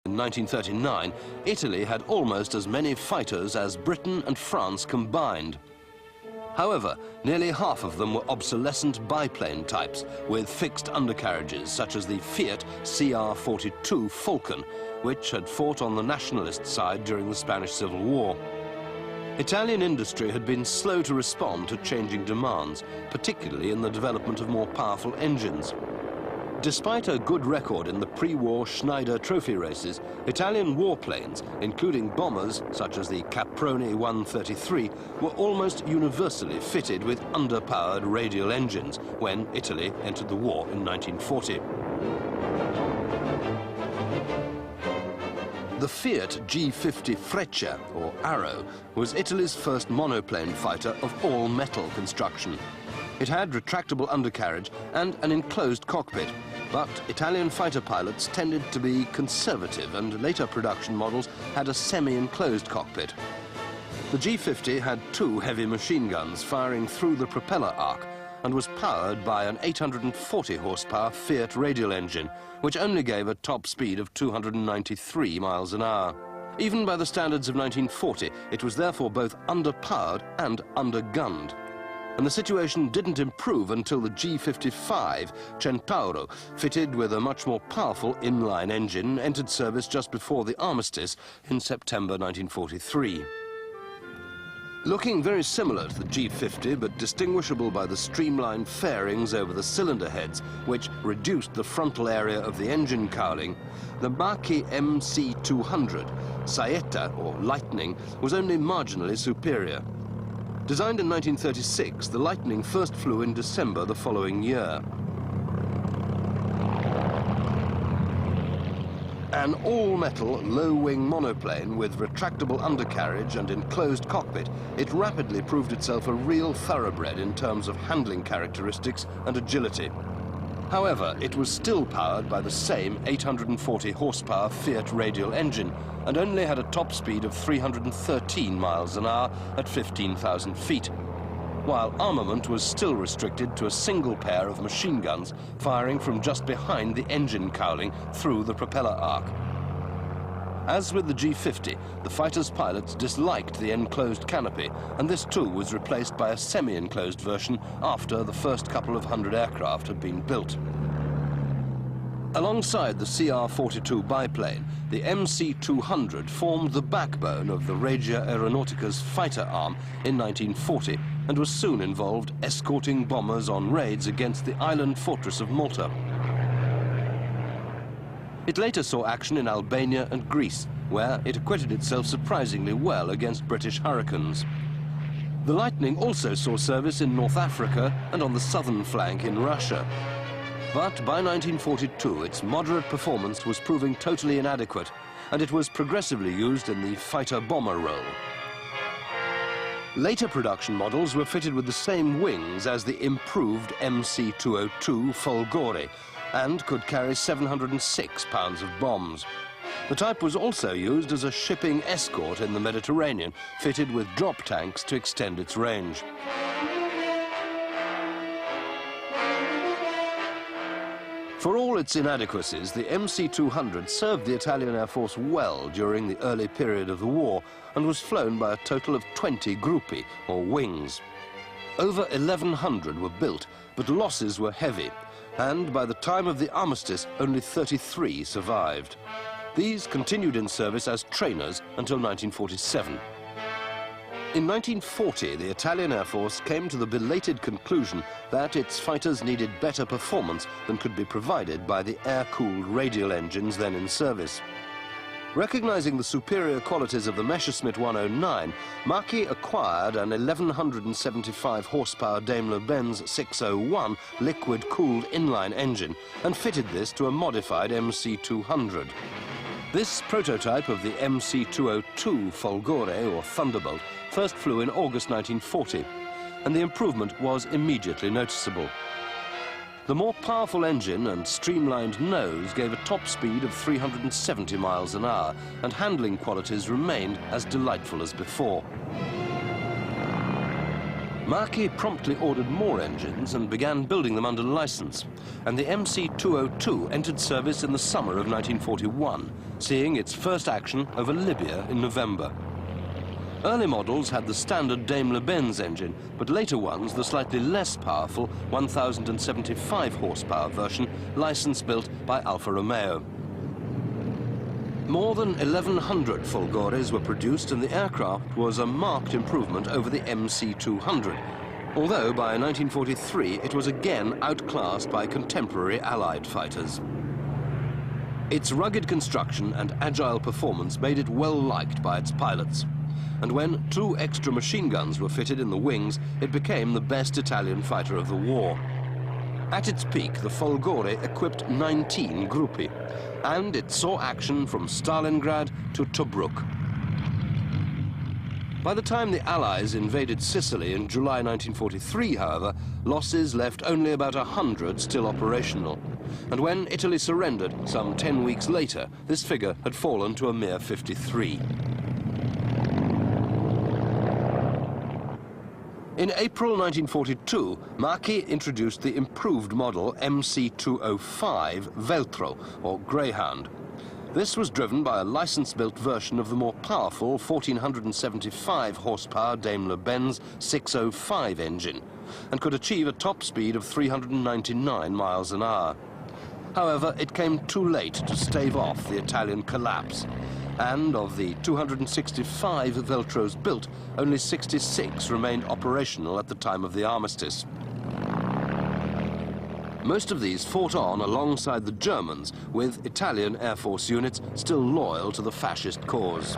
In 1939, Italy had almost as many fighters as Britain and France combined. However, nearly half of them were obsolescent biplane types with fixed undercarriages, such as the Fiat CR-42 Falcon, which had fought on the nationalist side during the Spanish Civil War. Italian industry had been slow to respond to changing demands, particularly in the development of more powerful engines. Despite a good record in the pre-war Schneider trophy races, Italian warplanes, including bombers such as the Caproni 133, were almost universally fitted with underpowered radial engines when Italy entered the war in 1940. The Fiat G50 Freccia, or Arrow, was Italy's first monoplane fighter of all-metal construction. It had retractable undercarriage and an enclosed cockpit, but Italian fighter pilots tended to be conservative, and later production models had a semi-enclosed cockpit. The G50 had two heavy machine guns firing through the propeller arc and was powered by an 840 horsepower Fiat radial engine, which only gave a top speed of 293 miles an hour. Even by the standards of 1940, it was therefore both underpowered and undergunned. And the situation didn't improve until the G55 Centauro, fitted with a much more powerful inline engine, entered service just before the armistice in September 1943. Looking very similar to the G50, but distinguishable by the streamlined fairings over the cylinder heads, which reduced the frontal area of the engine cowling, the Marchi MC200, Saetta, or Lightning, was only marginally superior. Designed in 1936, the Lightning first flew in December the following year. An all-metal, low-wing monoplane with retractable undercarriage and enclosed cockpit, it rapidly proved itself a real thoroughbred in terms of handling characteristics and agility. However, it was still powered by the same 840 horsepower Fiat radial engine and only had a top speed of 313 miles an hour at 15,000 feet, while armament was still restricted to a single pair of machine guns firing from just behind the engine cowling through the propeller arc. As with the G50, the fighter's pilots disliked the enclosed canopy, and this too was replaced by a semi-enclosed version after the first couple of hundred aircraft had been built. Alongside the CR-42 biplane, the MC-200 formed the backbone of the Regia Aeronautica's fighter arm in 1940 and was soon involved escorting bombers on raids against the island fortress of Malta. It later saw action in Albania and Greece, where it acquitted itself surprisingly well against British Hurricanes. The Lightning also saw service in North Africa and on the southern flank in Russia. But by 1942, its moderate performance was proving totally inadequate, and it was progressively used in the fighter-bomber role. Later production models were fitted with the same wings as the improved MC-202 Folgore and could carry 706 pounds of bombs. The type was also used as a shipping escort in the Mediterranean, fitted with drop tanks to extend its range. For all its inadequacies, the MC-200 served the Italian Air Force well during the early period of the war and was flown by a total of 20 gruppi, or wings. Over 1,100 were built, but losses were heavy, and by the time of the armistice, only 33 survived. These continued in service as trainers until 1947. In 1940, the Italian Air Force came to the belated conclusion that its fighters needed better performance than could be provided by the air-cooled radial engines then in service. Recognizing the superior qualities of the Messerschmitt 109, Marchi acquired an 1,175 horsepower Daimler-Benz 601 liquid-cooled inline engine and fitted this to a modified MC-200. This prototype of the MC-202 Folgore, or Thunderbolt, first flew in August 1940, and the improvement was immediately noticeable. The more powerful engine and streamlined nose gave a top speed of 370 miles an hour, and handling qualities remained as delightful as before. Marchi promptly ordered more engines and began building them under license, and the MC-202 entered service in the summer of 1941, seeing its first action over Libya in November. Early models had the standard Daimler-Benz engine, but later ones the slightly less powerful 1,075 horsepower version, license-built by Alfa Romeo. More than 1,100 Folgores were produced, and the aircraft was a marked improvement over the MC-200, although by 1943 it was again outclassed by contemporary Allied fighters. Its rugged construction and agile performance made it well liked by its pilots, and when 2 extra machine guns were fitted in the wings, it became the best Italian fighter of the war. At its peak, the Folgore equipped 19 Gruppi, and it saw action from Stalingrad to Tobruk. By the time the Allies invaded Sicily in July 1943, however, losses left only about 100 still operational. And when Italy surrendered some 10 weeks later, this figure had fallen to a mere 53. In April 1942, Marchi introduced the improved model MC-205 Veltro, or Greyhound. This was driven by a license-built version of the more powerful 1,475 horsepower Daimler-Benz 605 engine, and could achieve a top speed of 399 miles an hour. However, it came too late to stave off the Italian collapse, and of the 265 Veltros built, only 66 remained operational at the time of the armistice. Most of these fought on alongside the Germans, with Italian Air Force units still loyal to the fascist cause.